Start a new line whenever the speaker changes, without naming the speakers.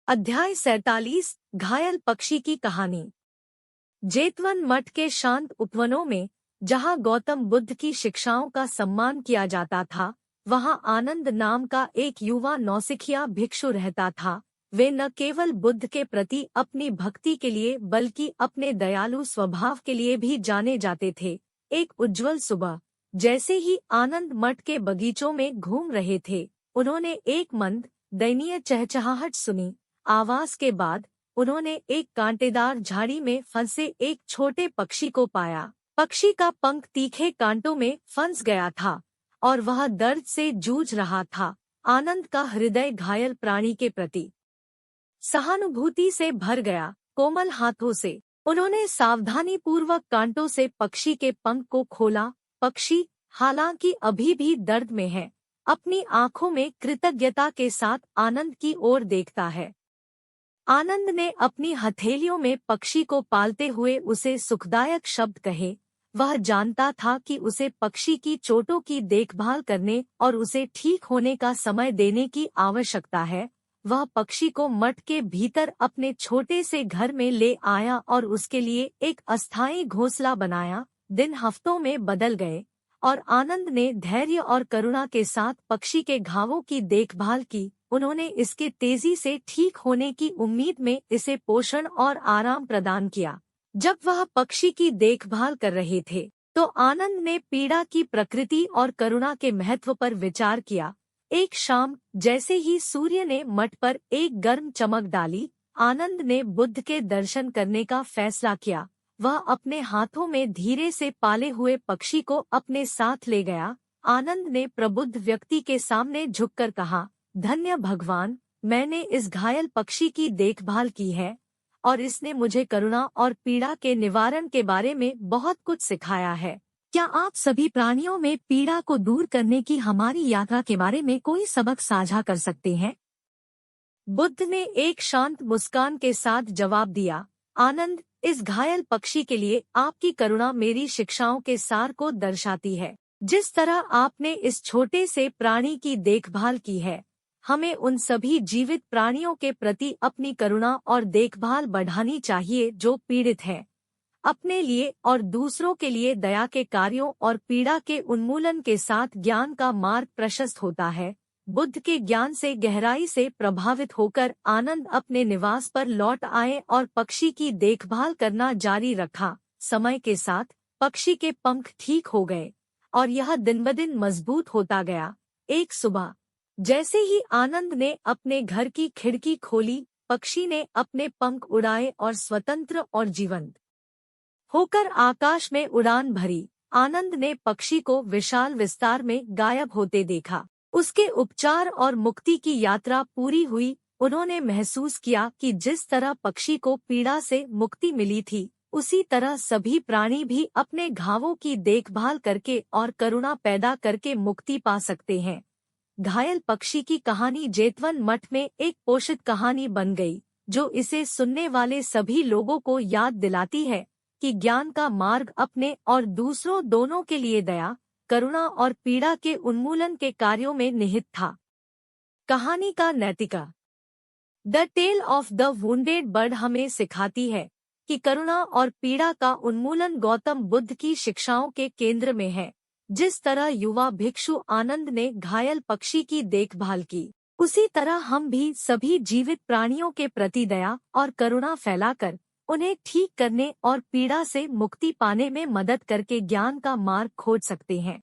अध्याय 47 घायल पक्षी की कहानी। जेतवन मठ के शांत उपवनों में, जहाँ गौतम बुद्ध की शिक्षाओं का सम्मान किया जाता था, वहाँ आनंद नाम का एक युवा नौसिखिया भिक्षु रहता था। वे न केवल बुद्ध के प्रति अपनी भक्ति के लिए बल्कि अपने दयालु स्वभाव के लिए भी जाने जाते थे। एक उज्जवल सुबह, जैसे ही आनंद मठ के बगीचों में घूम रहे थे, उन्होंने एक मंद दयनीय चहचहाहट सुनी। आवाज के बाद उन्होंने एक कांटेदार झाड़ी में फंसे एक छोटे पक्षी को पाया। पक्षी का पंख तीखे कांटों में फंस गया था और वह दर्द से जूझ रहा था। आनंद का हृदय घायल प्राणी के प्रति सहानुभूति से भर गया। कोमल हाथों से उन्होंने सावधानी पूर्वक कांटों से पक्षी के पंख को खोला। पक्षी, हालांकि अभी भी दर्द में है, अपनी आंखों में कृतज्ञता के साथ आनंद की ओर देखता है। आनंद ने अपनी हथेलियों में पक्षी को पालते हुए उसे सुखदायक शब्द कहे। वह जानता था कि उसे पक्षी की चोटों की देखभाल करने और उसे ठीक होने का समय देने की आवश्यकता है। वह पक्षी को मठ के भीतर अपने छोटे से घर में ले आया और उसके लिए एक अस्थायी घोंसला बनाया। दिन हफ्तों में बदल गए और आनंद ने धैर्य और करुणा के साथ पक्षी के घावों की देखभाल की। उन्होंने इसके तेजी से ठीक होने की उम्मीद में इसे पोषण और आराम प्रदान किया। जब वह पक्षी की देखभाल कर रहे थे, तो आनंद ने पीड़ा की प्रकृति और करुणा के महत्व पर विचार किया। एक शाम, जैसे ही सूर्य ने मठ पर एक गर्म चमक डाली, आनंद ने बुद्ध के दर्शन करने का फैसला किया। वह अपने हाथों में धीरे से पाले हुए पक्षी को अपने साथ ले गया। आनंद ने प्रबुद्ध व्यक्ति के सामने झुककर कहा, धन्य भगवान, मैंने इस घायल पक्षी की देखभाल की है और इसने मुझे करुणा और पीड़ा के निवारण के बारे में बहुत कुछ सिखाया है। क्या आप सभी प्राणियों में पीड़ा को दूर करने की हमारी यात्रा के बारे में कोई सबक साझा कर सकते हैं? बुद्ध ने एक शांत मुस्कान के साथ जवाब दिया, आनंद, इस घायल पक्षी के लिए आपकी करुणा मेरी शिक्षाओं के सार को दर्शाती है। जिस तरह आपने इस छोटे से प्राणी की देखभाल की है, हमें उन सभी जीवित प्राणियों के प्रति अपनी करुणा और देखभाल बढ़ानी चाहिए जो पीड़ित हैं। अपने लिए और दूसरों के लिए दया के कार्यों और पीड़ा के उन्मूलन के साथ ज्ञान का मार्ग प्रशस्त होता है। बुद्ध के ज्ञान से गहराई से प्रभावित होकर आनंद अपने निवास पर लौट आए और पक्षी की देखभाल करना जारी रखा। समय के साथ पक्षी के पंख ठीक हो गए और यह दिन-ब-दिन मजबूत होता गया। एक सुबह, जैसे ही आनंद ने अपने घर की खिड़की खोली, पक्षी ने अपने पंख उड़ाए और स्वतंत्र और जीवंत होकर आकाश में उड़ान भरी। आनंद ने पक्षी को विशाल विस्तार में गायब होते देखा। उसके उपचार और मुक्ति की यात्रा पूरी हुई। उन्होंने महसूस किया कि जिस तरह पक्षी को पीड़ा से मुक्ति मिली थी, उसी तरह सभी प्राणी भी अपने घावों की देखभाल करके और करुणा पैदा करके मुक्ति पा सकते हैं। घायल पक्षी की कहानी जेतवन मठ में एक पोषित कहानी बन गई, जो इसे सुनने वाले सभी लोगों को याद दिलाती है कि ज्ञान का मार्ग अपने और दूसरों दोनों के लिए दया, करुणा और पीड़ा के उन्मूलन के कार्यों में निहित था। कहानी का नैतिका। The tale of the wounded bird हमें सिखाती है कि करुणा और पीड़ा का उन्मूलन गौतम बुद्ध की शिक्षाओं के केंद्र में है। जिस तरह युवा भिक्षु आनंद ने घायल पक्षी की देखभाल की, उसी तरह हम भी सभी जीवित प्राणियों के प्रति दया और करुणा फैलाकर उन्हें ठीक करने और पीड़ा से मुक्ति पाने में मदद करके ज्ञान का मार्ग खोज सकते हैं।